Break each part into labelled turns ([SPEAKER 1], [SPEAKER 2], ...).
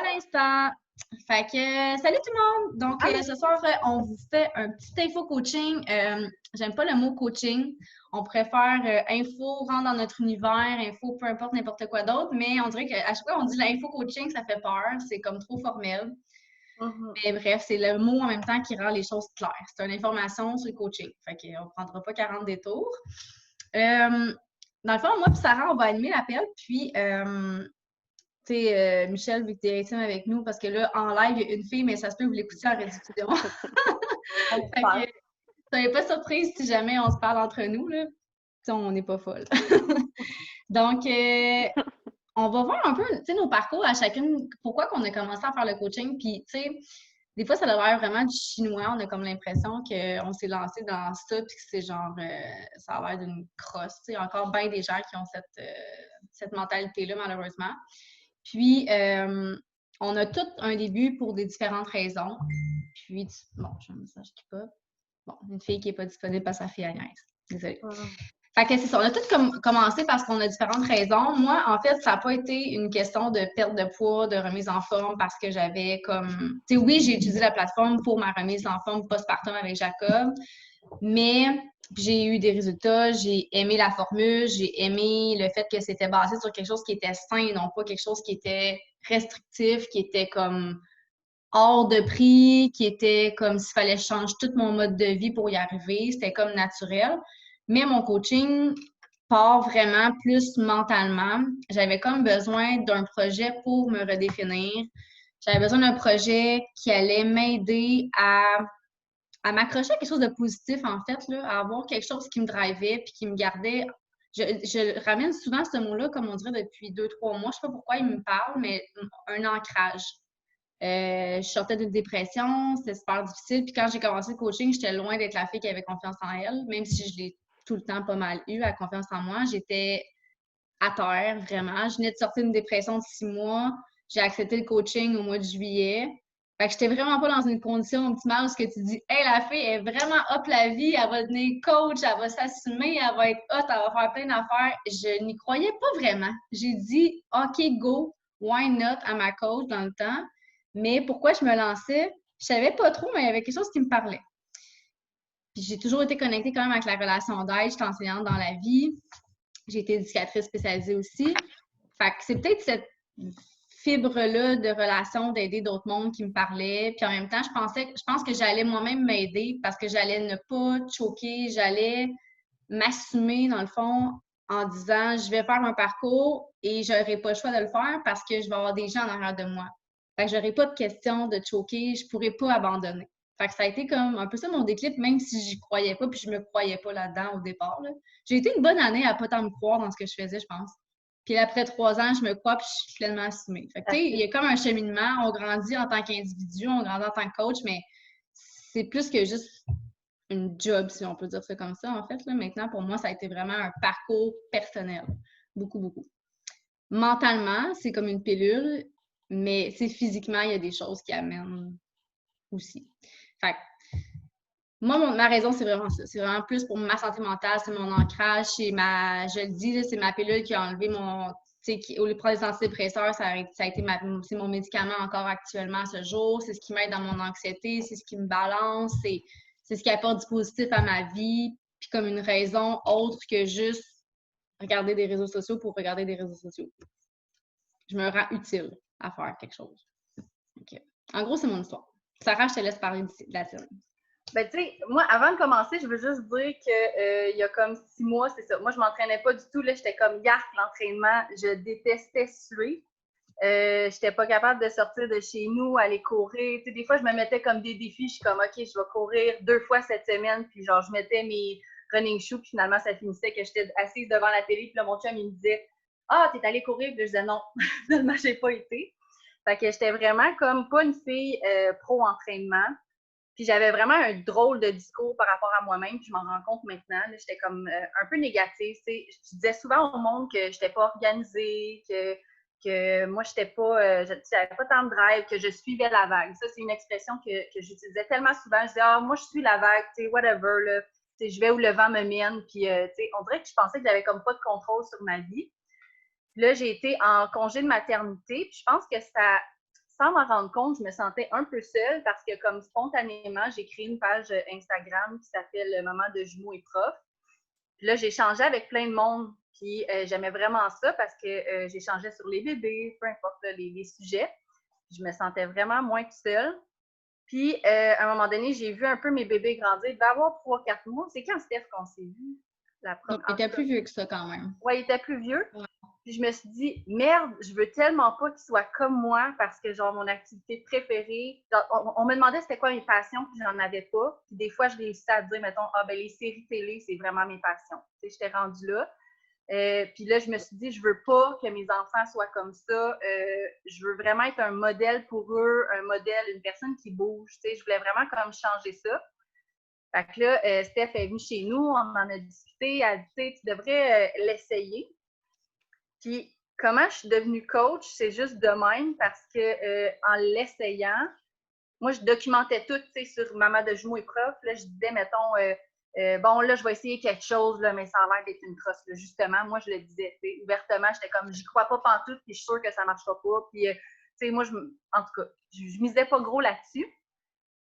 [SPEAKER 1] l'instant. Fait que, salut tout le monde! Donc, ce soir, on vous fait un petit info coaching. J'aime pas le mot coaching. On préfère info, rentre dans notre univers, info, peu importe, n'importe quoi d'autre. Mais on dirait qu'à chaque fois qu'on dit l'info coaching, ça fait peur. C'est comme trop formel. Mais bref, c'est le mot en même temps qui rend les choses claires. C'est une information sur le coaching. Fait qu'on ne prendra pas 40 détours. Dans le fond, moi et Sarah, on va animer l'appel. Puis, tu sais, Michel, vu que tu es intime avec nous, parce que là, en live, il y a une fille, mais ça se peut que vous l'écoutiez en rediffusion. Fait que, soyez pas surprise si jamais on se parle entre nous, là. T'sais, on n'est pas folle. Donc, on va voir un peu, tu sais, nos parcours à chacune, pourquoi qu'on a commencé à faire le coaching. Puis, tu sais, des fois, ça a l'air vraiment du chinois. On a comme l'impression qu'on s'est lancé dans ça, puis que c'est genre, ça a l'air d'une crosse. Tu sais, encore bien des gens qui ont cette mentalité-là, malheureusement. Puis, on a tout un début pour des différentes raisons. Puis, bon, j'ai un message qui pop. Bon, une fille qui n'est pas disponible parce que sa fille Agnès. Désolée. Fait que c'est ça. On a tout commencé parce qu'on a différentes raisons. Moi, en fait, ça n'a pas été une question de perte de poids, de remise en forme parce que j'avais comme... Tu sais, oui, j'ai utilisé la plateforme pour ma remise en forme postpartum avec Jacob, mais j'ai eu des résultats, j'ai aimé la formule, j'ai aimé le fait que c'était basé sur quelque chose qui était sain et non pas quelque chose qui était restrictif, qui était comme hors de prix, qui était comme s'il fallait changer tout mon mode de vie pour y arriver. C'était comme naturel. Mais mon coaching part vraiment plus mentalement. J'avais comme besoin d'un projet pour me redéfinir. J'avais besoin d'un projet qui allait m'aider à m'accrocher à quelque chose de positif, en fait, là, à avoir quelque chose qui me drivait puis qui me gardait. Je ramène souvent ce mot-là, comme on dirait depuis 2-3 mois. Je ne sais pas pourquoi il me parle, mais un ancrage. Je sortais d'une dépression, c'était super difficile. Puis quand j'ai commencé le coaching, j'étais loin d'être la fille qui avait confiance en elle, même si je l'ai tout le temps pas mal eu, la confiance en moi. J'étais à terre, vraiment. Je venais de sortir d'une dépression de 6 mois. J'ai accepté le coaching au mois de juillet. Fait que j'étais vraiment pas dans une condition optimale où ce que tu dis, hey, la fille est vraiment up la vie, elle va devenir coach, elle va s'assumer, elle va être hot, elle va faire plein d'affaires. Je n'y croyais pas vraiment. J'ai dit, OK, go, why not à ma coach dans le temps. Mais pourquoi je me lançais, je savais pas trop, mais il y avait quelque chose qui me parlait. Puis j'ai toujours été connectée quand même avec la relation d'aide. J'étais enseignante dans la vie. J'ai été éducatrice spécialisée aussi. Fait que c'est peut-être cette fibre-là de relation d'aider d'autres mondes qui me parlait. Puis en même temps, je pense que j'allais moi-même m'aider parce que j'allais ne pas choquer, j'allais m'assumer dans le fond en disant je vais faire un parcours et je n'aurai pas le choix de le faire parce que je vais avoir des gens en arrière de moi. Fait que j'aurai pas de question de choquer, je pourrais pas abandonner. Fait que ça a été comme un peu ça mon déclic, même si j'y croyais pas puis je me croyais pas là-dedans au départ. Là. J'ai été une bonne année à pas tant me croire dans ce que je faisais, je pense. Puis après 3 ans, je me crois puis je suis pleinement assumée. Fait que tu sais, il y a comme un cheminement, on grandit en tant qu'individu, on grandit en tant que coach, mais c'est plus que juste une job, si on peut dire ça comme ça, en fait. Là. Maintenant, pour moi, ça a été vraiment un parcours personnel. Beaucoup, beaucoup. Mentalement, c'est comme une pilule, mais physiquement, il y a des choses qui amènent aussi. Fait que, moi, ma raison, c'est vraiment ça. C'est vraiment plus pour ma santé mentale, c'est mon ancrage, je le dis, c'est ma pilule qui a enlevé mon... Au lieu de prendre des antidépresseurs, ça a été c'est mon médicament encore actuellement à ce jour. C'est ce qui m'aide dans mon anxiété, c'est ce qui me balance, c'est ce qui apporte du positif à ma vie. Puis comme une raison autre que juste regarder des réseaux sociaux pour regarder des réseaux sociaux. Je me rends utile à faire quelque chose. Okay. En gros, c'est mon histoire. Sarah, je te laisse parler de la tienne.
[SPEAKER 2] Ben, tu sais, moi, avant de commencer, je veux juste dire qu'il y a comme 6 mois, c'est ça. Moi, je m'entraînais pas du tout. Là, j'étais comme yark, l'entraînement. Je détestais suer. J'étais pas capable de sortir de chez nous, aller courir. Tu sais, des fois, je me mettais comme des défis. Je suis comme, OK, je vais courir 2 fois cette semaine. Puis, genre, je mettais mes running shoes. Puis, finalement, ça finissait que j'étais assise devant la télé. Puis là, mon chum, il me disait, ah, t'es allée courir? Puis là, je disais, non, finalement, j'ai pas été. Fait que j'étais vraiment comme pas une fille pro-entraînement. Puis j'avais vraiment un drôle de discours par rapport à moi-même, puis je m'en rends compte maintenant. J'étais comme un peu négative. Je disais souvent au monde que je n'étais pas organisée, que moi, j'étais pas, j'avais pas tant de drive, que je suivais la vague. Ça, c'est une expression que j'utilisais tellement souvent. Je disais, ah, moi, je suis la vague, tu sais, whatever, là. Je vais où le vent me mène. Puis, on dirait que je pensais que j'avais comme pas de contrôle sur ma vie. Là, j'ai été en congé de maternité, puis je pense que ça sans m'en rendre compte, je me sentais un peu seule parce que comme spontanément, j'ai créé une page Instagram qui s'appelle Maman de jumeaux et prof. Puis là, j'ai échangé avec plein de monde. Puis j'aimais vraiment ça parce que j'échangeais sur les bébés, peu importe là, les sujets. Je me sentais vraiment moins seule. Puis à un moment donné, j'ai vu un peu mes bébés grandir. Il devait avoir 3-4 mois. C'est quand, Steph, qu'on s'est vu?
[SPEAKER 1] Donc, il était plus vieux que ça quand même.
[SPEAKER 2] Oui, il était plus vieux.
[SPEAKER 1] Ouais.
[SPEAKER 2] Puis je me suis dit, merde, je veux tellement pas qu'il soit comme moi parce que, genre, mon activité préférée, genre, on me demandait c'était quoi mes passions, puis j'en avais pas. Puis des fois, je réussissais à dire, mettons, ah, ben les séries télé, c'est vraiment mes passions. Tu sais, j'étais rendue là. Puis là, je me suis dit, je veux pas que mes enfants soient comme ça. Je veux vraiment être un modèle pour eux, un modèle, une personne qui bouge. Tu sais, je voulais vraiment comme changer ça. Fait que là, Steph est venue chez nous, on en a discuté. Elle a dit, tu sais, tu devrais l'essayer. Puis, comment je suis devenue coach, c'est juste de même parce que en l'essayant, moi, je documentais tout, tu sais, sur Maman de jumeaux et prof. Là, je disais, mettons, bon, là, je vais essayer quelque chose, là, mais ça a l'air d'être une crosse. Là. Justement, moi, je le disais, tu sais, ouvertement, j'étais comme, j'y crois pas pantoute, puis je suis sûre que ça ne marchera pas. Puis, tu sais, moi, en tout cas, je misais pas gros là-dessus.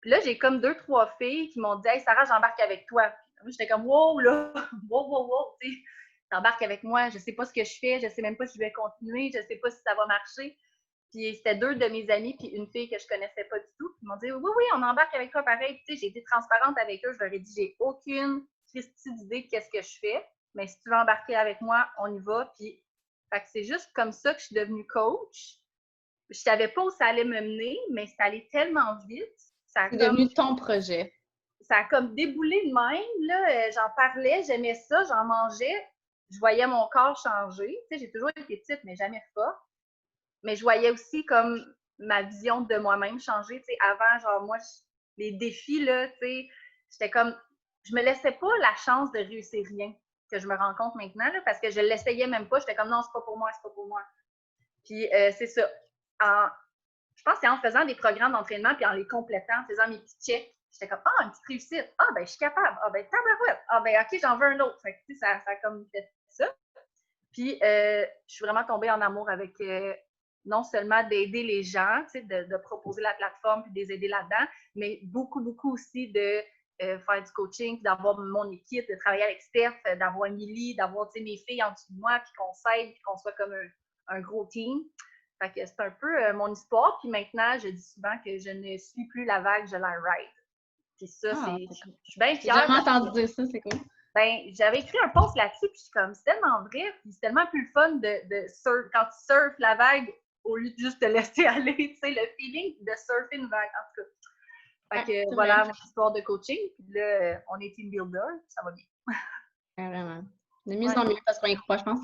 [SPEAKER 2] Puis là, j'ai comme 2-3 filles qui m'ont dit, hey, Sarah, j'embarque avec toi. J'étais comme, wow, là, wow, tu sais. T'embarques avec moi, je sais pas ce que je fais, je sais même pas si je vais continuer, je sais pas si ça va marcher. Puis c'était 2 de mes amis, puis une fille que je connaissais pas du tout. Ils m'ont dit, oui, on embarque avec toi pareil. Tu sais, j'ai été transparente avec eux, je leur ai dit, j'ai aucune d'idée de qu'est-ce que je fais, mais si tu veux embarquer avec moi, on y va. Puis, fait que c'est juste comme ça que je suis devenue coach. Je savais pas où ça allait me mener, mais c'est allé tellement vite.
[SPEAKER 1] C'est devenu ton projet.
[SPEAKER 2] Ça a comme déboulé de même. Là, j'en parlais, j'aimais ça, j'en mangeais. Je voyais mon corps changer. Tu sais, j'ai toujours été petite, mais jamais forte. Mais je voyais aussi comme ma vision de moi-même changer. Tu sais, avant, genre, moi, les défis, là, tu sais, j'étais comme, je me laissais pas la chance de réussir rien, que je me rends compte maintenant, là, parce que je l'essayais même pas. J'étais comme, non, c'est pas pour moi, c'est pas pour moi. Puis, c'est ça. Je pense que c'est en faisant des programmes d'entraînement puis en les complétant, en faisant mes petits checks, j'étais comme, ah, une petite réussite. Ah, ben, je suis capable. Ah, ben, tabarouette. Ah, ben, OK, j'en veux un autre. Fait que, ça a comme fait ça. Puis, je suis vraiment tombée en amour avec non seulement d'aider les gens, de proposer la plateforme puis de les aider là-dedans, mais beaucoup aussi de faire du coaching, puis d'avoir mon équipe, de travailler avec Steph, d'avoir Emily, d'avoir mes filles en dessous de moi, puis qu'on s'aide, puis qu'on soit comme un gros team. Fait que c'est un peu mon histoire. Puis maintenant, je dis souvent que je ne suis plus la vague, je la ride. Puis ça, je suis bien fière.
[SPEAKER 1] J'ai jamais entendu dire ça, c'est cool.
[SPEAKER 2] Ben, j'avais écrit un post là-dessus, puis je suis comme, c'est tellement vrai, puis c'est tellement plus le fun de surf, quand tu surfes la vague, au lieu de juste te laisser aller, tu sais, le feeling de surfer une vague, en tout cas. Fait que voilà mon histoire de coaching, puis là, on est team builder, ça va bien.
[SPEAKER 1] Vraiment. De mieux en mieux parce qu'on y croit, je pense.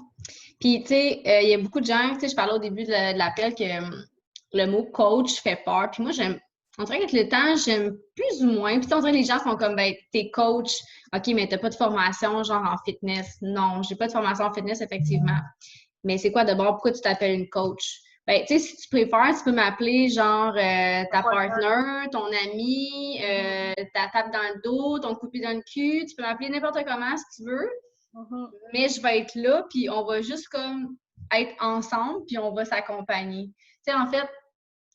[SPEAKER 1] Puis, tu sais, il y a beaucoup de gens, tu sais, je parlais au début de l'appel que le mot coach fait peur. Puis moi, on dirait qu'avec le temps, j'aime plus ou moins. Puis on dirait que les gens sont comme, ben, t'es coach, OK, mais t'as pas de formation genre en fitness. Non, j'ai pas de formation en fitness, effectivement. Mais c'est quoi d'abord? Pourquoi tu t'appelles une coach? Ben, tu sais, si tu préfères, tu peux m'appeler genre ta partner, ton ami, ta tape dans le dos, ton coupé dans le cul. Tu peux m'appeler n'importe comment si tu veux. Mais je vais être là, puis on va juste comme être ensemble, puis on va s'accompagner. Tu sais, en fait,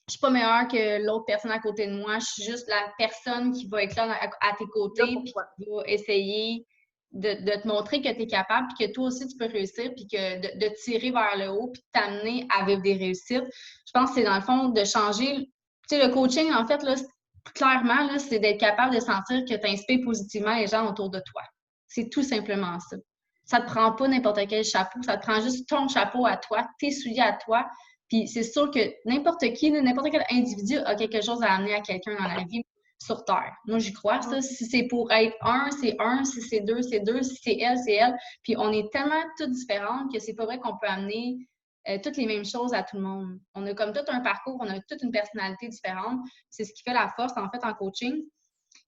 [SPEAKER 1] je suis pas meilleure que l'autre personne à côté de moi. Je suis juste la personne qui va être là à tes côtés, puis qui va essayer de te montrer que tu es capable, puis que toi aussi tu peux réussir, puis que de tirer vers le haut, puis de t'amener à vivre des réussites. Je pense que c'est dans le fond de changer. Tu sais, le coaching, en fait, là, clairement, là, c'est d'être capable de sentir que tu inspires positivement les gens autour de toi. C'est tout simplement ça. Ça te prend pas n'importe quel chapeau, ça te prend juste ton chapeau à toi, tes souliers à toi. Puis c'est sûr que n'importe qui, n'importe quel individu a quelque chose à amener à quelqu'un dans la vie sur Terre. Moi, j'y crois, ça. Si c'est pour être un, c'est un. Si c'est deux, c'est deux. Si c'est elle, c'est elle. Puis on est tellement toutes différentes que c'est pas vrai qu'on peut amener toutes les mêmes choses à tout le monde. On a comme tout un parcours, on a toute une personnalité différente. C'est ce qui fait la force, en fait, en coaching.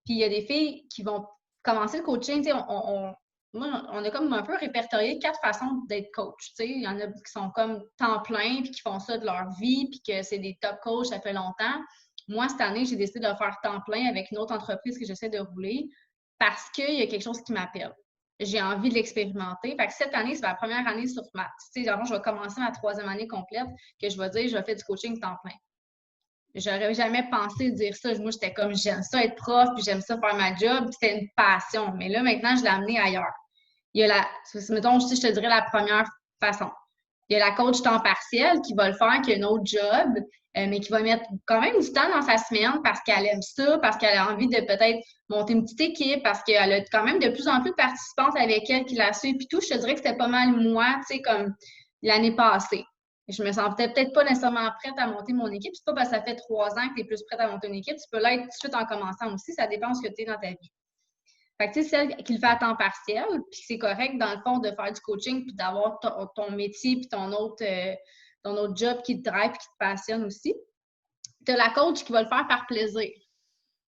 [SPEAKER 1] Puis il y a des filles qui vont commencer le coaching, tu sais, on a comme un peu répertorié 4 façons d'être coach. Tu sais, il y en a qui sont comme temps plein, puis qui font ça de leur vie, puis que c'est des top coachs, ça fait longtemps. Moi, cette année, j'ai décidé de faire temps plein avec une autre entreprise que j'essaie de rouler parce qu'il y a quelque chose qui m'appelle. J'ai envie de l'expérimenter. Fait que cette année, c'est ma première année sur ma... Tu sais, je vais commencer ma 3e année complète que je vais dire, je vais faire du coaching temps plein. J'aurais jamais pensé dire ça. Moi, j'étais comme, j'aime ça être prof, puis j'aime ça faire ma job, puis c'était une passion. Mais là, maintenant, je l'ai amené ailleurs. Il y a mettons, je te dirais la première façon. Il y a la coach temps partiel qui va le faire, qui a un autre job, mais qui va mettre quand même du temps dans sa semaine parce qu'elle aime ça, parce qu'elle a envie de peut-être monter une petite équipe, parce qu'elle a quand même de plus en plus de participantes avec elle qui la suivent. Puis tout, je te dirais que c'était pas mal moi, tu sais, comme l'année passée. Je me sentais peut-être pas nécessairement prête à monter mon équipe. C'est pas parce que ça fait 3 ans que tu es plus prête à monter une équipe. Tu peux l'être tout de suite en commençant aussi. Ça dépend de ce que tu es dans ta vie. Fait que, tu sais, celle qui le fait à temps partiel, puis c'est correct, dans le fond, de faire du coaching, puis d'avoir ton métier, puis ton autre job qui te drive, puis qui te passionne aussi. Tu as la coach qui va le faire par plaisir,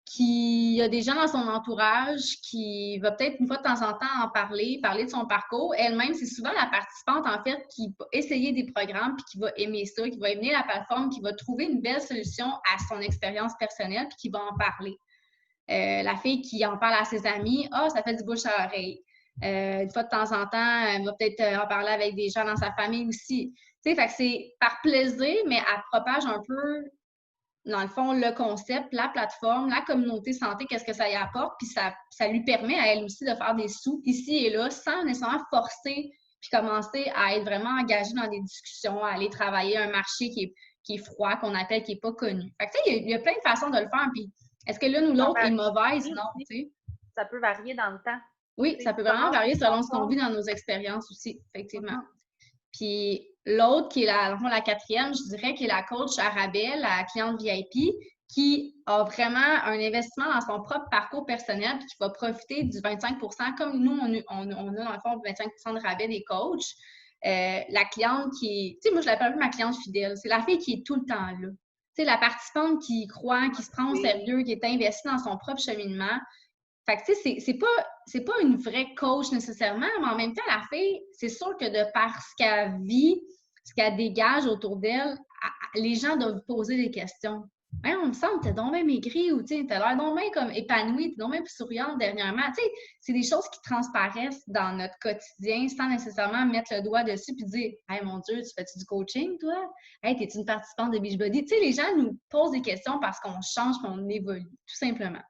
[SPEAKER 1] qui a des gens dans son entourage, qui va peut-être une fois de temps en temps en parler de son parcours. Elle-même, c'est souvent la participante, en fait, qui va essayer des programmes, puis qui va aimer ça, qui va aimer la plateforme, qui va trouver une belle solution à son expérience personnelle, puis qui va en parler. La fille qui en parle à ses amis, ça fait du bouche à oreille. Une fois de temps en temps, elle va peut-être en parler avec des gens dans sa famille aussi. Tu sais, fait que c'est par plaisir, mais elle propage un peu, dans le fond, le concept, la plateforme, la communauté santé, qu'est-ce que ça y apporte, puis ça lui permet à elle aussi de faire des sous ici et là, sans nécessairement forcer, puis commencer à être vraiment engagée dans des discussions, à aller travailler un marché qui est froid, qu'on appelle, qui n'est pas connu. Fait que tu sais, il y a plein de façons de le faire, puis est-ce que l'une ou l'autre est mauvaise? Non, tu sais.
[SPEAKER 2] Ça peut varier dans le temps.
[SPEAKER 1] Oui, ça peut vraiment varier selon ce qu'on vit dans nos expériences aussi, effectivement. Puis l'autre, qui est la quatrième, je dirais, qui est la coach Arabelle, la cliente VIP, qui a vraiment un investissement dans son propre parcours personnel, puis qui va profiter du 25 comme nous, on a dans le fond 25 de rabais des coachs. La cliente qui est, tu sais, moi, je l'appelle ma cliente fidèle. C'est la fille qui est tout le temps là. Tu sais, la participante qui croit, qui se prend au sérieux, qui est investie dans son propre cheminement. Fait que, tu sais, c'est pas une vraie coach nécessairement, mais en même temps, la fille, c'est sûr que de par ce qu'elle vit, ce qu'elle dégage autour d'elle, les gens doivent poser des questions. Hey, on me semble que t'es donc bien maigrie ou tu t'as l'air donc bien comme épanouie, t'es donc bien plus souriante dernièrement. Tu sais, c'est des choses qui transparaissent dans notre quotidien sans nécessairement mettre le doigt dessus puis dire hey, mon Dieu, tu fais-tu du coaching, toi? Hey, t'es-tu une participante de Beachbody? Tu sais, les gens nous posent des questions parce qu'on change, qu'on évolue, tout simplement.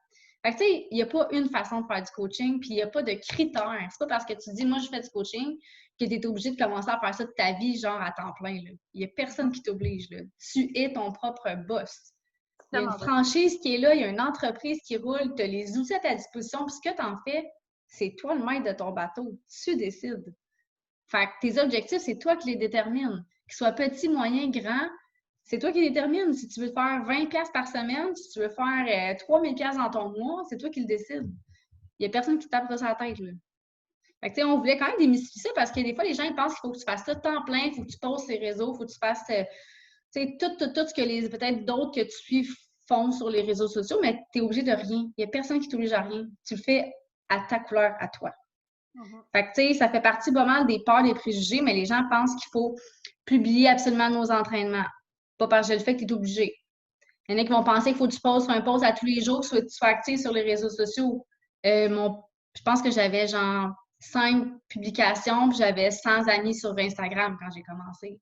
[SPEAKER 1] Fait que, tu sais, il n'y a pas une façon de faire du coaching, puis il n'y a pas de critères. C'est pas parce que tu dis, moi, je fais du coaching, que tu es obligé de commencer à faire ça de ta vie, genre à temps plein. Il n'y a personne qui t'oblige. Tu es ton propre boss. Il y a une franchise qui est là, il y a une entreprise qui roule, tu as les outils à ta disposition, puis ce que tu en fais, c'est toi le maître de ton bateau. Tu décides. Fait que tes objectifs, c'est toi qui les détermines. Qu'ils soient petits, moyens, grands, c'est toi qui détermines. Si tu veux faire 20$ par semaine, si tu veux faire 3000$ dans ton mois, c'est toi qui le décides. Il n'y a personne qui tape sur la tête. Là. Fait que, on voulait quand même démystifier ça parce que des fois, les gens ils pensent qu'il faut que tu fasses ça de temps plein, il faut que tu poses ces réseaux, il faut que tu fasses tout ce que peut-être d'autres que tu suis font sur les réseaux sociaux, mais tu es obligé de rien. Il n'y a personne qui t'oblige à rien. Tu le fais à ta couleur, à toi. Fait que, tu sais, ça fait partie pas mal des peurs, des préjugés, mais les gens pensent qu'il faut publier absolument nos entraînements. Pas parce que je le fais que tu es obligé. Il y en a qui vont penser qu'il faut que tu postes un post à tous les jours, que tu sois actif sur les réseaux sociaux. Je pense que j'avais genre 5 publications, puis j'avais 100 amis sur Instagram quand j'ai commencé.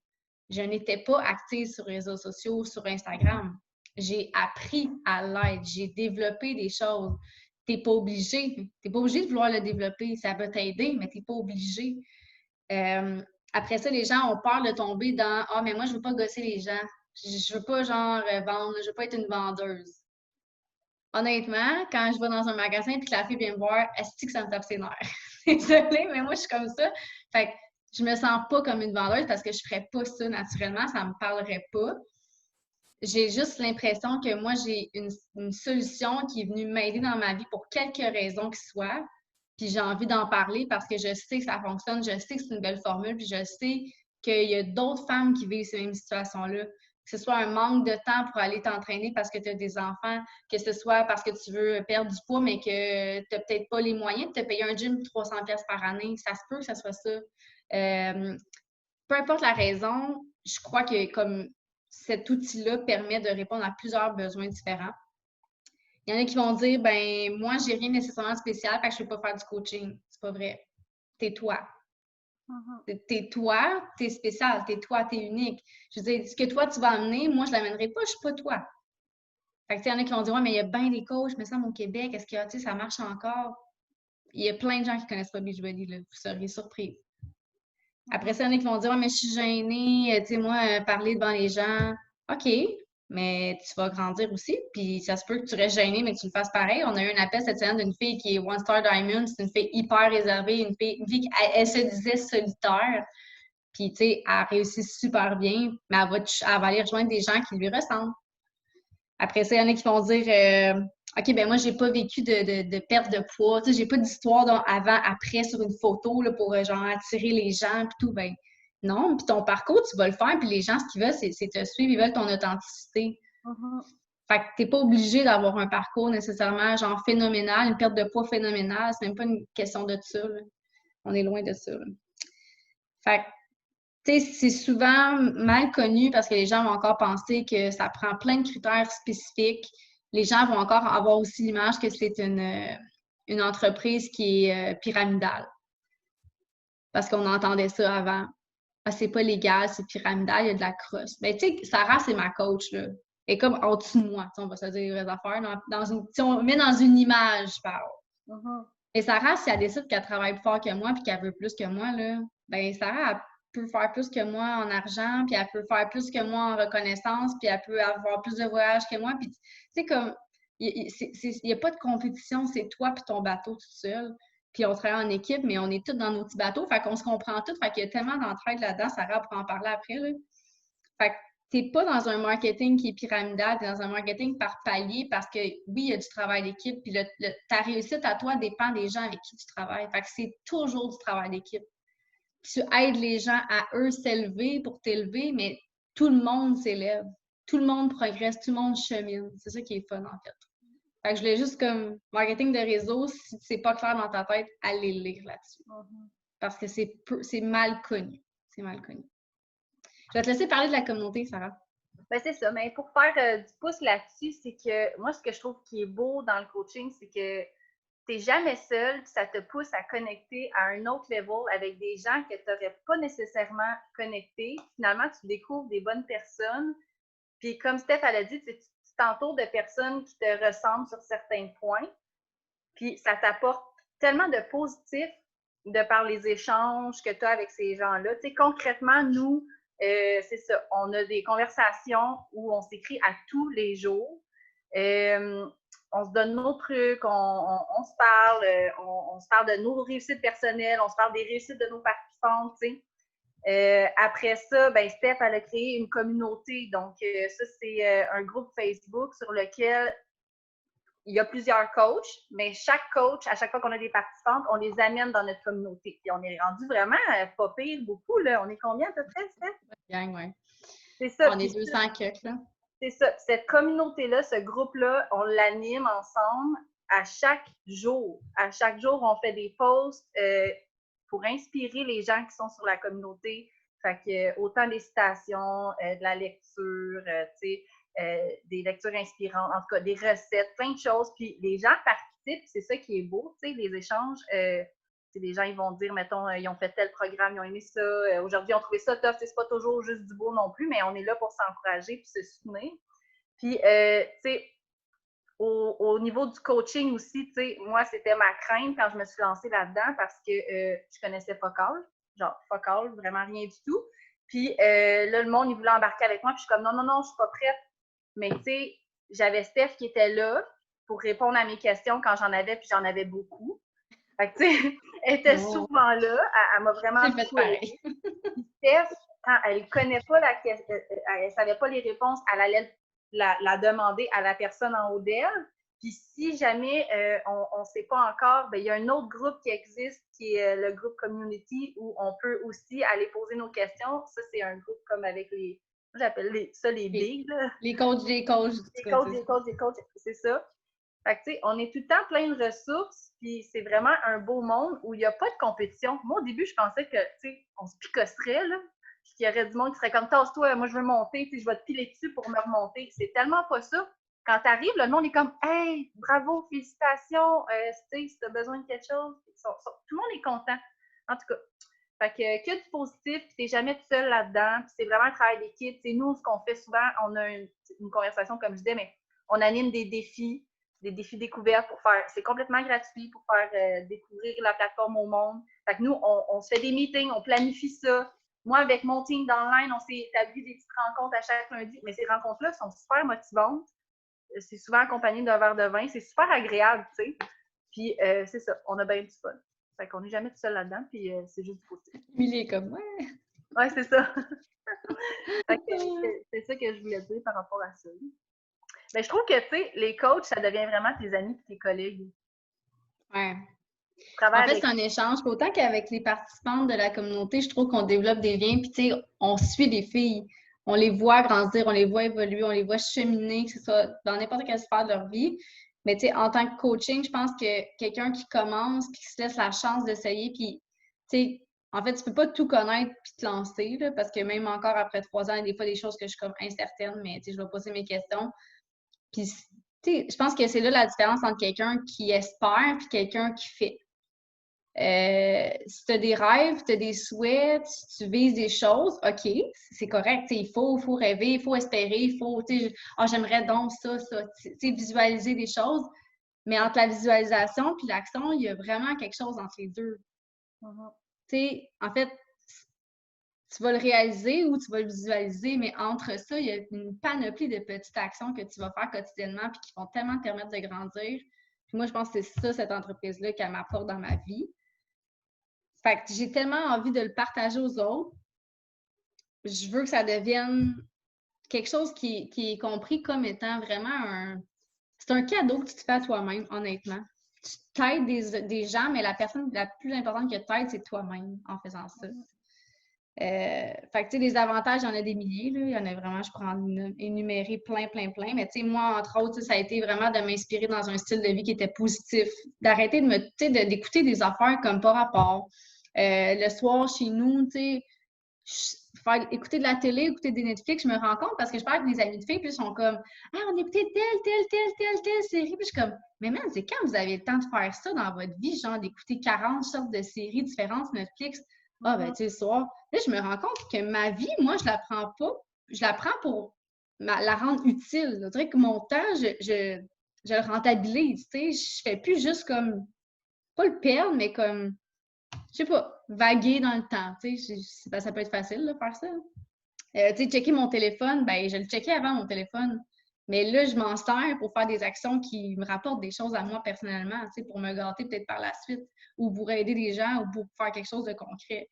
[SPEAKER 1] Je n'étais pas active sur les réseaux sociaux, sur Instagram. J'ai appris à l'être. J'ai développé des choses. Tu n'es pas obligé. Tu n'es pas obligé de vouloir le développer. Ça va t'aider, mais tu n'es pas obligé. Après ça, les gens ont peur de tomber dans « Ah, mais moi, je ne veux pas gosser les gens. Je ne veux pas, genre, vendre. Je ne veux pas être une vendeuse. » Honnêtement, quand je vais dans un magasin et que la fille vient me voir, est-ce que ça me tape ses nerfs? Désolée, mais moi, je suis comme ça. Fait que je me sens pas comme une vendeuse parce que je ferais pas ça naturellement. Ça me parlerait pas. J'ai juste l'impression que moi, j'ai une solution qui est venue m'aider dans ma vie pour quelque raison que ce soit. Puis j'ai envie d'en parler parce que je sais que ça fonctionne, je sais que c'est une belle formule, puis je sais qu'il y a d'autres femmes qui vivent ces mêmes situations-là. Que ce soit un manque de temps pour aller t'entraîner parce que tu as des enfants, que ce soit parce que tu veux perdre du poids, mais que tu n'as peut-être pas les moyens de te payer un gym 300$ par année. Ça se peut que ça soit ça. Peu importe la raison, je crois que comme cet outil-là permet de répondre à plusieurs besoins différents. Il y en a qui vont dire, ben moi, j'ai rien nécessairement de spécial, fait que je ne peux pas faire du coaching. C'est pas vrai. T'es toi. T'es toi, t'es spécial, t'es toi, t'es unique. Je veux dire, ce que toi, tu vas amener, moi, je ne l'amènerai pas, je ne suis pas toi. Fait que, tu sais, il y en a qui vont dire, ouais, mais il y a bien des coachs, mais ça, au Québec, est-ce que, tu sais, ça marche encore? Il y a plein de gens qui connaissent pas Beachbody, là. Vous seriez surpris. Après ça, il y en a qui vont dire, ouais, mais je suis gênée, tu sais, moi, parler devant les gens. OK, mais tu vas grandir aussi, puis ça se peut que tu restes gênée, mais que tu le fasses pareil. On a eu un appel cette semaine d'une fille qui est One Star Diamond, c'est une fille hyper réservée, une fille qui, elle se disait solitaire, puis, tu sais, elle réussit super bien, mais elle va aller rejoindre des gens qui lui ressemblent. Après ça, il y en a qui vont dire OK, ben moi, j'ai pas vécu de perte de poids. Tu sais, j'ai pas d'histoire avant, après sur une photo là, pour genre attirer les gens puis tout. Ben non, puis ton parcours, tu vas le faire, puis les gens, ce qu'ils veulent, c'est te suivre, ils veulent ton authenticité. Fait que t'es pas obligé d'avoir un parcours nécessairement genre phénoménal, une perte de poids phénoménale. C'est même pas une question de ça, là. On est loin de ça, là. Fait que tu sais, c'est souvent mal connu parce que les gens vont encore penser que ça prend plein de critères spécifiques. Les gens vont encore avoir aussi l'image que c'est une entreprise qui est pyramidale. Parce qu'on entendait ça avant. Ah, c'est pas légal, c'est pyramidal, il y a de la crosse. Ben, tu sais, Sarah, c'est ma coach, là. Elle est comme en dessous de moi, on va se dire les vraies affaires. Si on met dans une image, je parle. Et Sarah, si elle décide qu'elle travaille plus fort que moi puis qu'elle veut plus que moi, là, ben Sarah, elle peut faire plus que moi en argent, puis elle peut faire plus que moi en reconnaissance, puis elle peut avoir plus de voyages que moi. Puis, tu sais, comme, il n'y a pas de compétition, c'est toi puis ton bateau tout seul. Puis on travaille en équipe, mais on est tous dans nos petits bateaux, fait qu'on se comprend tous, fait qu'il y a tellement d'entraide là-dedans, Sarah pourra en parler après, là. Fait que t'es pas dans un marketing qui est pyramidal, t'es dans un marketing par palier parce que oui, il y a du travail d'équipe, puis ta réussite à toi dépend des gens avec qui tu travailles. Fait que c'est toujours du travail d'équipe. Tu aides les gens à eux s'élever pour t'élever, mais tout le monde s'élève. Tout le monde progresse, tout le monde chemine. C'est ça qui est fun, en fait. Fait que je voulais juste comme marketing de réseau, si c'est pas clair dans ta tête, allez lire là-dessus. Parce que c'est mal connu. C'est mal connu. Je vais te laisser parler de la communauté, Sarah.
[SPEAKER 2] Ben, c'est ça. Mais pour faire du pouce là-dessus, c'est que moi, ce que je trouve qui est beau dans le coaching, c'est que tu n'es jamais seul, puis ça te pousse à connecter à un autre level avec des gens que tu n'aurais pas nécessairement connectés. Finalement, tu découvres des bonnes personnes. Puis comme Steph, elle a dit, tu t'entoures de personnes qui te ressemblent sur certains points. Puis ça t'apporte tellement de positif de par les échanges que tu as avec ces gens-là. Tu sais, concrètement, nous, c'est ça, on a des conversations où on s'écrit à tous les jours. On se donne nos trucs, on se parle, on se parle de nos réussites personnelles, on se parle des réussites de nos participantes, tu sais. Après ça, ben Steph, elle a créé une communauté. Donc, ça, c'est un groupe Facebook sur lequel il y a plusieurs coachs, mais chaque coach, à chaque fois qu'on a des participantes, on les amène dans notre communauté. Puis on est rendu vraiment pas pire, beaucoup. Là. On est combien à peu près, Steph?
[SPEAKER 1] Gang, ouais.
[SPEAKER 2] C'est ça.
[SPEAKER 1] On est 200 quelques, là.
[SPEAKER 2] C'est ça. Cette communauté-là, ce groupe-là, on l'anime ensemble à chaque jour. À chaque jour, on fait des posts pour inspirer les gens qui sont sur la communauté. Fait que autant des citations, de la lecture, tu sais, des lectures inspirantes, en tout cas des recettes, plein de choses. Puis les gens participent, c'est ça qui est beau, tu sais, les échanges. Les gens, ils vont dire, mettons, ils ont fait tel programme, ils ont aimé ça. Aujourd'hui, ils ont trouvé ça tough. C'est pas toujours juste du beau non plus, mais on est là pour s'encourager puis se soutenir. Puis, tu sais, au niveau du coaching aussi, tu sais, moi, c'était ma crainte quand je me suis lancée là-dedans parce que je connaissais Focal, genre Focal, vraiment rien du tout. Puis là, le monde, il voulait embarquer avec moi, puis je suis comme non, non, non, je suis pas prête. Mais tu sais, j'avais Steph qui était là pour répondre à mes questions quand j'en avais, puis j'en avais beaucoup. Fait que, tu sais, elle était souvent là, elle m'a vraiment beaucoup aidée. Steph, quand elle ne connaît pas la question, elle ne savait pas les réponses, elle allait la demander à la personne en haut d'elle. Puis si jamais on ne sait pas encore, ben, il y a un autre groupe qui existe, qui est le groupe Community, où on peut aussi aller poser nos questions. Ça, c'est un groupe comme avec les... J'appelle ça les bigs.
[SPEAKER 1] Les coachs des coachs.
[SPEAKER 2] Les coachs, c'est ça. Fait que, tu sais, on est tout le temps plein de ressources, puis c'est vraiment un beau monde où il n'y a pas de compétition. Moi, au début, je pensais que, tu sais, on se picosserait, là, puis qu'il y aurait du monde qui serait comme, tasse-toi, moi, je veux monter, puis je vais te piler dessus pour me remonter. C'est tellement pas ça. Quand tu arrives, le monde est comme, hey, bravo, félicitations, tu sais, si tu as besoin de quelque chose, tout le monde est content. En tout cas, fait que du positif, puis t'es jamais tout seul là-dedans, puis c'est vraiment un travail d'équipe. Nous, ce qu'on fait souvent, on a une conversation, comme je disais, mais On anime des défis découvertes pour faire. C'est complètement gratuit pour faire découvrir la plateforme au monde. Fait que nous, on se fait des meetings, on planifie ça. Moi, avec mon team d'online, on s'est établi des petites rencontres à chaque lundi, mais ces rencontres-là sont super motivantes. C'est souvent accompagné d'un verre de vin. C'est super agréable, tu sais. Puis, c'est ça, on a bien du fun. Fait qu'on n'est jamais tout seul là-dedans, puis c'est juste du positif.
[SPEAKER 1] Emily est comme, ouais.
[SPEAKER 2] Ouais, c'est ça. Fait que c'est ça que je voulais dire par rapport à ça. Mais je trouve que, tu sais, les coachs, ça devient vraiment tes amis et tes collègues.
[SPEAKER 1] Ouais. En
[SPEAKER 2] Travailler
[SPEAKER 1] fait,
[SPEAKER 2] avec.
[SPEAKER 1] c'est un échange. Puis autant qu'avec les participantes de la communauté, je trouve qu'on développe des liens. Puis, tu sais, on suit les filles. On les voit grandir, on les voit évoluer, on les voit cheminer, que ce soit dans n'importe quelle sphère de leur vie. Mais, tu sais, en tant que coaching, je pense que quelqu'un qui commence puis qui se laisse la chance d'essayer, puis, tu sais, en fait, tu peux pas tout connaître puis te lancer, là, parce que même encore après 3 ans, il y a des fois des choses que je suis comme incertaine, mais, tu sais, je vais poser mes questions. Puis, tu sais, je pense que c'est là la différence entre quelqu'un qui espère puis quelqu'un qui fait. Si tu as des rêves, tu as des souhaits, tu vises des choses, OK, c'est correct. Il faut rêver, il faut espérer, il faut, j'aimerais donc ça, visualiser des choses. Mais entre la visualisation et l'action, il y a vraiment quelque chose entre les deux. En fait, tu vas le réaliser ou tu vas le visualiser, mais entre ça, il y a une panoplie de petites actions que tu vas faire quotidiennement puis qui vont tellement te permettre de grandir. Puis moi, je pense que c'est ça, cette entreprise-là, qu'elle m'apporte dans ma vie. Fait que j'ai tellement envie de le partager aux autres. Je veux que ça devienne quelque chose qui est compris comme étant vraiment c'est un cadeau que tu te fais à toi-même, honnêtement. Tu t'aides des gens, mais la personne la plus importante que tu t'aides, c'est toi-même en faisant ça. Fait que, tu sais, les avantages, il y en a des milliers, là. Il y en a vraiment, je pourrais en énumérer plein. Mais, tu sais, moi, entre autres, ça a été vraiment de m'inspirer dans un style de vie qui était positif, d'arrêter d'écouter des affaires comme par rapport. Le soir, chez nous, tu sais, écouter de la télé, écouter des Netflix, je me rends compte parce que je parle avec des amis de filles, puis ils sont comme « Ah, on écoutait telle série. » Puis je suis comme « Mais man, c'est quand vous avez le temps de faire ça dans votre vie, genre d'écouter 40 sortes de séries différentes Netflix? » Ah, ben, tu sais, le soir. Là, je me rends compte que ma vie, moi, je la prends pas. Je la prends pour la rendre utile. Je dirais que mon temps, je le rentabilise, tu sais. Je fais plus juste comme, pas le perdre, mais comme, je sais pas, vaguer dans le temps, tu sais. Ça peut être facile de faire ça. Tu sais, checker mon téléphone, ben, je le checkais avant mon téléphone. Mais là, je m'en sers pour faire des actions qui me rapportent des choses à moi personnellement, tu sais, pour me gâter peut-être par la suite, ou pour aider des gens, ou pour faire quelque chose de concret.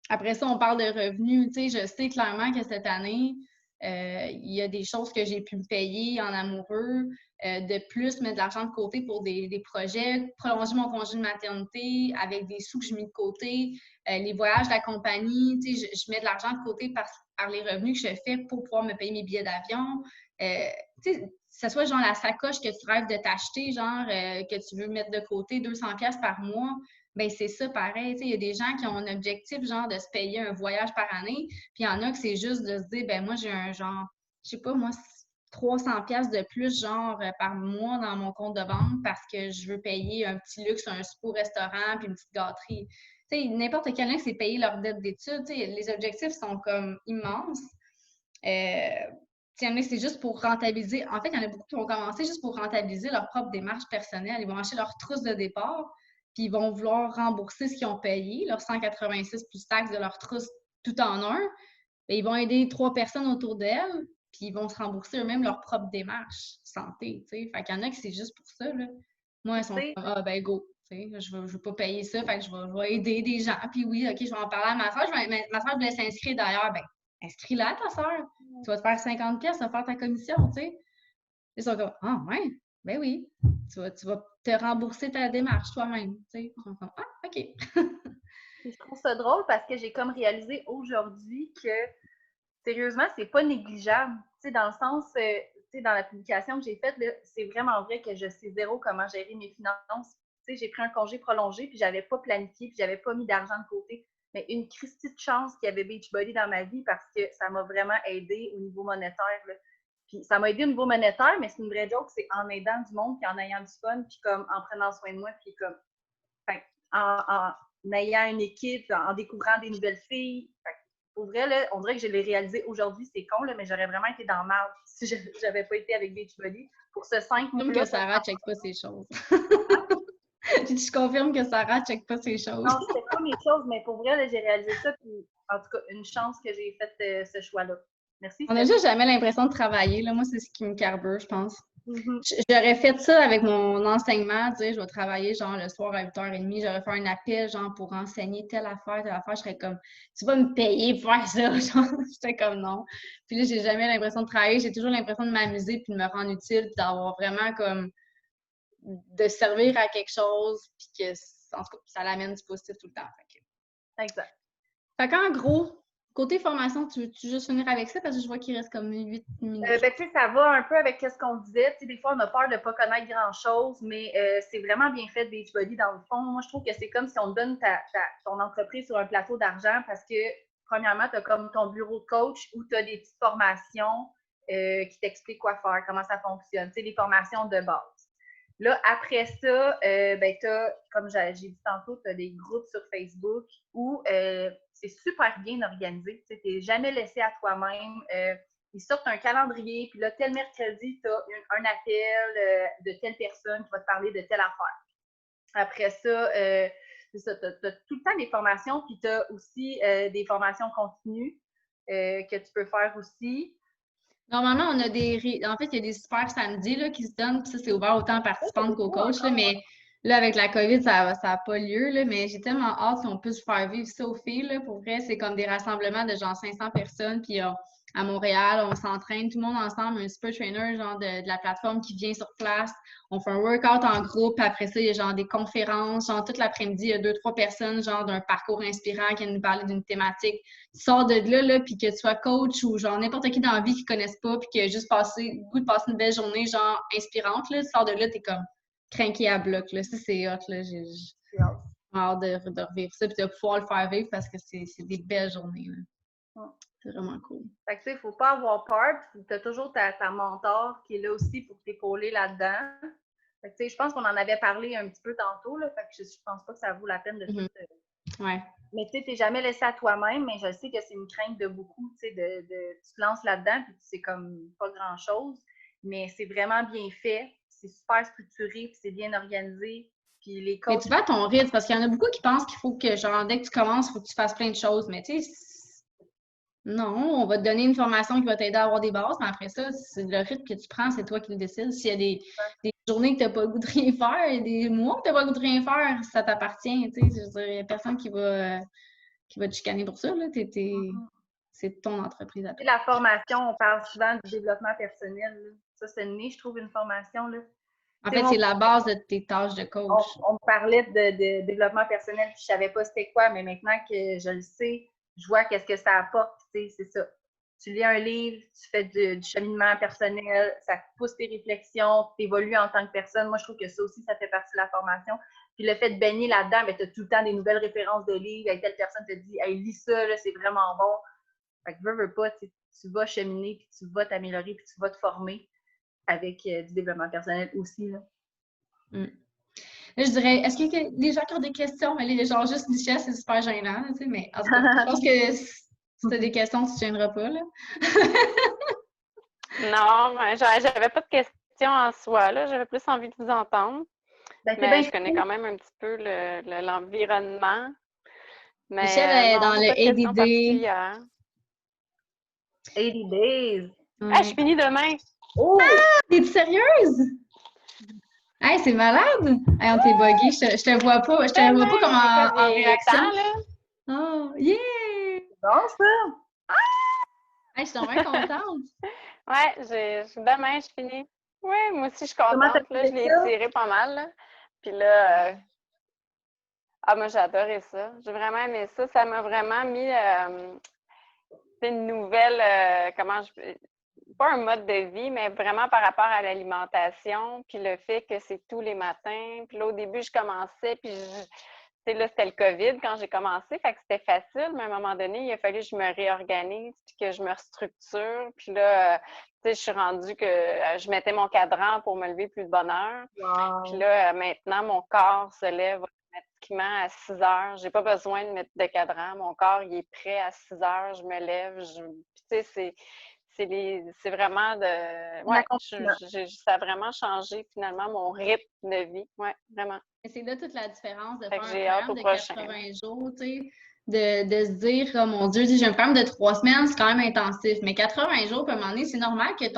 [SPEAKER 1] Après ça, on parle de revenus. Tu sais, je sais clairement que cette année, il y a des choses que j'ai pu me payer en amoureux, de plus mettre de l'argent de côté pour des projets, prolonger mon congé de maternité avec des sous que je mets de côté, les voyages de la compagnie, tu sais, je mets de l'argent de côté par les revenus que je fais pour pouvoir me payer mes billets d'avion. Tu sais, que ce soit genre la sacoche que tu rêves de t'acheter, genre que tu veux mettre de côté 200$ par mois, ben c'est ça pareil. Il y a des gens qui ont un objectif, genre, de se payer un voyage par année, puis il y en a que c'est juste de se dire, ben moi, j'ai un genre, je sais pas, moi, 300$ de plus, genre, par mois dans mon compte de banque parce que je veux payer un petit luxe, un super restaurant, puis une petite gâterie. Tu sais, n'importe quel qui s'est payé leur dette d'études, les objectifs sont comme immenses. Il y en a, c'est juste pour rentabiliser. En fait, il y en a beaucoup qui vont commencer juste pour rentabiliser leur propre démarche personnelle. Ils vont acheter leur trousse de départ, puis ils vont vouloir rembourser ce qu'ils ont payé, leurs 186 plus taxes de leur trousse tout en un. Bien, ils vont aider 3 personnes autour d'elles, puis ils vont se rembourser eux-mêmes leur propre démarche santé. T'sais. Fait qu'il y en a qui c'est juste pour ça. Là. Moi, elles sont comme ah ben go. Je veux pas payer ça, fait que je vais aider des gens. Puis oui, OK, je vais en parler à ma soeur. Ma soeur voulait s'inscrire d'ailleurs. Ben, inscris-la, ta soeur. Tu vas te faire 50$, ça va faire ta commission, tu sais. Ils sont comme ah ouais, ben oui. Tu vas te rembourser ta démarche toi-même. Tu sais. Ils sont comme ah, OK.
[SPEAKER 2] Je trouve ça drôle parce que j'ai comme réalisé aujourd'hui que sérieusement, c'est pas négligeable. Tu sais, dans le sens, tu sais, dans la publication que j'ai faite, c'est vraiment vrai que je sais zéro comment gérer mes finances. Tu sais, j'ai pris un congé prolongé, puis j'avais pas planifié, puis j'avais pas mis d'argent de côté. Mais une Christie de chance qu'il y avait Beachbody dans ma vie parce que ça m'a vraiment aidé au niveau monétaire. Là. Puis ça m'a aidé au niveau monétaire, mais c'est une vraie joke, c'est en aidant du monde, puis en ayant du fun, puis comme en prenant soin de moi, puis comme en ayant une équipe, en découvrant des nouvelles filles. pour vrai, là, on dirait que je l'ai réalisé aujourd'hui, c'est con, là, mais j'aurais vraiment été dans le mal si j'avais pas été avec Beachbody. Pour ce 5
[SPEAKER 1] Comme
[SPEAKER 2] mois-là,
[SPEAKER 1] que Sarah check pas ses choses. Je confirme que Sarah check pas ses choses.
[SPEAKER 2] non, c'était pas mes choses, mais pour vrai, là, j'ai réalisé ça. Puis, en tout cas, une chance que j'ai fait ce choix-là. Merci,
[SPEAKER 1] On n'a
[SPEAKER 2] Steph.
[SPEAKER 1] juste jamais l'impression de travailler. Là. Moi, c'est ce qui me carbure, je pense.
[SPEAKER 2] Mhm.
[SPEAKER 1] J'aurais fait ça avec mon enseignement, dire je vais travailler genre le soir à 8h30, j'aurais fait un appel genre pour enseigner telle affaire, je serais comme tu vas me payer pour faire ça, genre j'étais comme non. Puis là, j'ai jamais l'impression de travailler, j'ai toujours l'impression de m'amuser puis de me rendre utile, puis d'avoir vraiment comme de servir à quelque chose puis que en tout cas, ça l'amène du positif tout le temps.
[SPEAKER 2] Exact.
[SPEAKER 1] Fait qu'en gros, côté formation, tu veux juste finir avec ça parce que je vois qu'il reste comme 8 minutes.
[SPEAKER 2] Ben, tu sais, ça va un peu avec ce qu'on disait. Tu sais, des fois, on a peur de ne pas connaître grand-chose, mais c'est vraiment bien fait Beachbody dans le fond. Moi, je trouve que c'est comme si on te donne ton entreprise sur un plateau d'argent parce que, premièrement, tu as comme ton bureau de coach où tu as des petites formations qui t'expliquent quoi faire, comment ça fonctionne. Tu sais, les formations de base. Là, après ça, ben, comme j'ai dit tantôt, tu as des groupes sur Facebook où c'est super bien organisé. Tu n'es jamais laissé à toi-même. Ils sortent un calendrier, puis là, tel mercredi, tu as un appel de telle personne qui va te parler de telle affaire. Après ça, c'est ça, tu as tout le temps des formations, puis tu as aussi des formations continues que tu peux faire aussi.
[SPEAKER 1] Normalement, on a en fait, il y a des super samedis là, qui se donnent, puis ça, c'est ouvert autant aux participantes qu'aux coachs, là, mais là, avec la COVID, ça n'a pas lieu, là, mais j'ai tellement hâte qu'on puisse faire vivre ça aux filles, là, pour vrai, c'est comme des rassemblements de genre 500 personnes, puis à Montréal, on s'entraîne tout le monde ensemble, un super trainer, genre de la plateforme qui vient sur place, on fait un workout en groupe, puis après ça, il y a genre des conférences, genre toute l'après-midi, il y a 2-3 personnes, genre d'un parcours inspirant qui viennent nous parler d'une thématique. Tu sors de là, puis que tu sois coach ou genre n'importe qui dans la vie qui ne connaisse pas, puis qui a juste le goût de passer une belle journée, genre inspirante, là, tu sors de là, t'es comme craqué à bloc, là. Ça, c'est hot, là. J'ai hâte de revivre ça, puis de pouvoir le faire vivre parce que c'est des belles journées, là. C'est vraiment cool.
[SPEAKER 2] Fait que, tu sais, il ne faut pas avoir peur. Tu as toujours ta mentor qui est là aussi pour t'épauler là-dedans. Fait que, tu sais, je pense qu'on en avait parlé un petit peu tantôt, là. Fait que je pense pas que ça vaut la peine de tout.
[SPEAKER 1] Ouais.
[SPEAKER 2] Mais tu sais, t'es jamais laissé à toi-même, mais je sais que c'est une crainte de beaucoup, tu sais, tu te lances là-dedans, puis c'est comme pas grand-chose. Mais c'est vraiment bien fait. C'est super structuré, puis c'est bien organisé. Puis les
[SPEAKER 1] Mais
[SPEAKER 2] coachs.
[SPEAKER 1] tu vas à ton rythme, parce qu'il y en a beaucoup qui pensent qu'il faut que, genre, dès que tu commences, il faut que tu fasses plein de choses. Mais tu sais, non, on va te donner une formation qui va t'aider à avoir des bases, mais après ça, c'est le rythme que tu prends, c'est toi qui le décides. S'il y a des journées que tu n'as pas le goût de rien faire, et des mois que tu n'as pas le goût de rien faire, ça t'appartient. Tu sais, je veux dire, il n'y a personne qui va te chicaner pour ça. Là. C'est ton entreprise à toi.
[SPEAKER 2] La formation, on parle souvent du développement personnel. Là. Ça, c'est né, je trouve, une formation. Là.
[SPEAKER 1] En fait, c'est la base de tes tâches de coach.
[SPEAKER 2] On parlait de développement personnel, puis je ne savais pas c'était quoi, mais maintenant que je le sais, je vois qu'est-ce que ça apporte. C'est ça. Tu lis un livre, tu fais du cheminement personnel, ça te pousse tes réflexions, tu évolues en tant que personne. Moi, je trouve que ça aussi, ça fait partie de la formation. Puis le fait de baigner là-dedans, tu as tout le temps des nouvelles références de livres. Avec telle personne te dit, hey, lis ça, là, c'est vraiment bon. Fait que veux pas, tu vas cheminer, puis tu vas t'améliorer, puis tu vas te former avec du développement personnel aussi. Là.
[SPEAKER 1] Là, je dirais, est-ce qu'il y a des gens qui ont des questions? Mais les gens juste Michel, c'est super gênant, tu sais, mais en tout cas, je pense que si tu as des questions, tu ne tiendras pas, là.
[SPEAKER 3] Non, j'avais pas de questions en soi, là. J'avais plus envie de vous entendre. Mais je connais quand même un petit peu l'environnement. Mais
[SPEAKER 1] Michel est dans le ADD.
[SPEAKER 2] 80 days.
[SPEAKER 3] Ouais. Je finis demain.
[SPEAKER 2] Oh!
[SPEAKER 1] Ah! T'es sérieuse? Hey, c'est malade! Hey, on t'est buggé. Je te vois pas. Je te vois pas comme en réaction. Oh, yeah!
[SPEAKER 2] C'est bon, ça!
[SPEAKER 1] Hey, je suis vraiment contente.
[SPEAKER 3] Ouais, demain, je finis. Oui, moi aussi, je suis contente. Là, je l'ai tiré pas mal. Là. Puis là, moi, j'ai adoré ça. J'ai vraiment aimé ça. Ça m'a vraiment mis une nouvelle, pas un mode de vie, mais vraiment par rapport à l'alimentation, puis le fait que c'est tous les matins. Puis là, au début, je commençais, puis là, c'était le COVID quand j'ai commencé, fait que c'était facile, mais à un moment donné, il a fallu que je me réorganise, puis que je me restructure. Puis là, je suis rendue que je mettais mon cadran pour me lever plus de bonne heure.
[SPEAKER 2] Wow.
[SPEAKER 3] Puis là, maintenant, mon corps se lève automatiquement à 6 heures. J'ai pas besoin de mettre de cadran. Mon corps, il est prêt à 6 heures. Je me lève. Tu sais, c'est vraiment de... Ouais, ça a vraiment changé finalement mon rythme de vie. Ouais, vraiment.
[SPEAKER 1] Et c'est là toute la différence de
[SPEAKER 3] Fait
[SPEAKER 1] faire
[SPEAKER 3] que
[SPEAKER 1] un
[SPEAKER 3] j'ai hâte
[SPEAKER 1] programme
[SPEAKER 3] au
[SPEAKER 1] de
[SPEAKER 3] prochain.
[SPEAKER 1] 80 jours, tu sais, de se dire, oh mon Dieu, j'ai un programme de 3 semaines, c'est quand même intensif. Mais 80 jours, à un moment donné, c'est normal que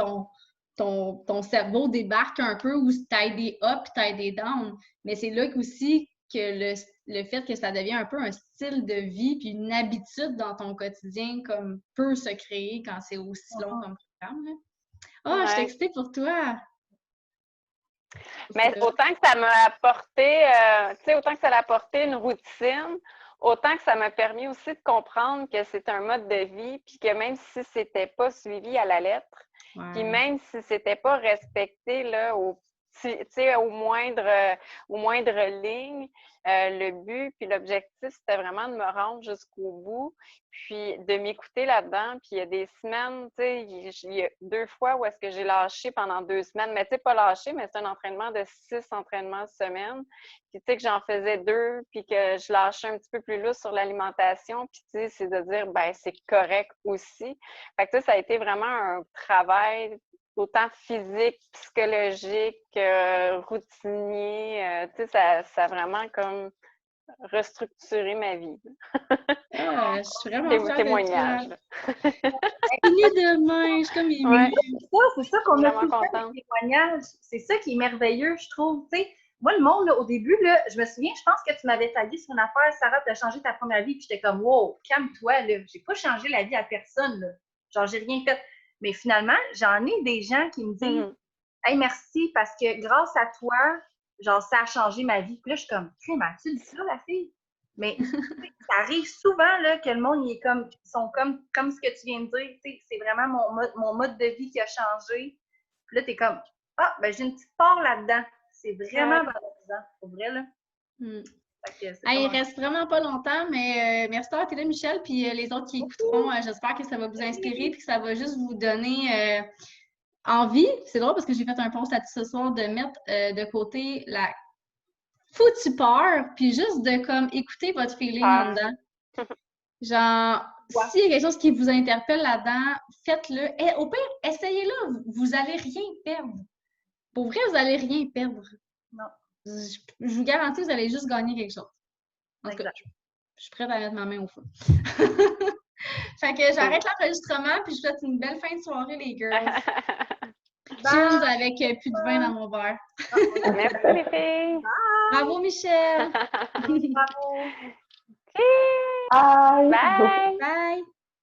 [SPEAKER 1] ton cerveau débarque un peu ou t'as des up, t'as des down. Mais c'est là aussi que le fait que ça devient un peu un style de vie puis une habitude dans ton quotidien comme peut se créer quand c'est aussi long comme programme. Ah, je suis excitée pour toi!
[SPEAKER 3] Mais autant que ça m'a apporté, tu sais, autant que ça a apporté une routine, autant que ça m'a permis aussi de comprendre que c'est un mode de vie, puis que même si c'était pas suivi à la lettre, puis même si c'était pas respecté là, aux moindres lignes, le but puis l'objectif, c'était vraiment de me rendre jusqu'au bout, puis de m'écouter là-dedans. Puis il y a des semaines, tu sais, il y a 2 fois où est-ce que j'ai lâché pendant 2 semaines. Mais tu sais, pas lâché, mais c'est un entraînement de 6 entraînements semaine. Puis tu sais, que j'en faisais 2, puis que je lâchais un petit peu plus lousse sur l'alimentation. Puis tu sais, c'est de dire, ben c'est correct aussi. Fait que ça a été vraiment un travail autant physique, psychologique, routinier. Tu sais, ça a vraiment comme restructuré ma vie.
[SPEAKER 1] Ah, je suis vraiment
[SPEAKER 3] Des
[SPEAKER 1] fière
[SPEAKER 3] témoignages.
[SPEAKER 1] de toi. Fini demain, je suis comme émue.
[SPEAKER 2] Ouais. C'est ça qu'on a tout
[SPEAKER 3] le
[SPEAKER 2] temps des témoignages. C'est ça qui est merveilleux, je trouve. Tu sais, moi, le monde, là, au début, là, je me souviens, je pense que tu m'avais tagué sur une affaire, Sarah, tu as changé ta première vie, puis j'étais comme, wow, calme-toi, là. J'ai pas changé la vie à personne, là. Genre, j'ai rien fait. Mais finalement, j'en ai des gens qui me disent, hey, merci, parce que grâce à toi, genre, ça a changé ma vie. Puis là, je suis comme, crème, as-tu dit ça, la fille? Mais ça arrive souvent là, que le monde ils sont comme ce que tu viens de dire. C'est vraiment mon mode de vie qui a changé. Puis là, tu es comme, ah, ben j'ai une petite part là-dedans. C'est vraiment valorisant, pour vrai, là.
[SPEAKER 1] Il reste vraiment pas longtemps, mais merci d'avoir été là, Michel. Puis les autres qui écouteront, j'espère que ça va vous inspirer puis que ça va juste vous donner envie. C'est drôle parce que j'ai fait un post là-dessus ce soir de mettre de côté la foutue peur, puis juste de comme écouter votre feeling en dedans. Genre, s'il y a quelque chose qui vous interpelle là-dedans, faites-le. Et au pire, essayez-le. Vous allez rien perdre. Pour vrai, vous allez rien perdre.
[SPEAKER 2] Non.
[SPEAKER 1] Je vous garantis, vous allez juste gagner quelque chose. En tout cas, je suis prête à mettre ma main au feu. Fait que j'arrête l'enregistrement, puis je vous souhaite une belle fin de soirée, les girls. Cheers avec plus de vin dans mon verre.
[SPEAKER 3] Merci les filles.
[SPEAKER 1] Bravo, Michel.
[SPEAKER 2] Bravo.
[SPEAKER 3] Bye.
[SPEAKER 2] Bye.
[SPEAKER 1] Bye.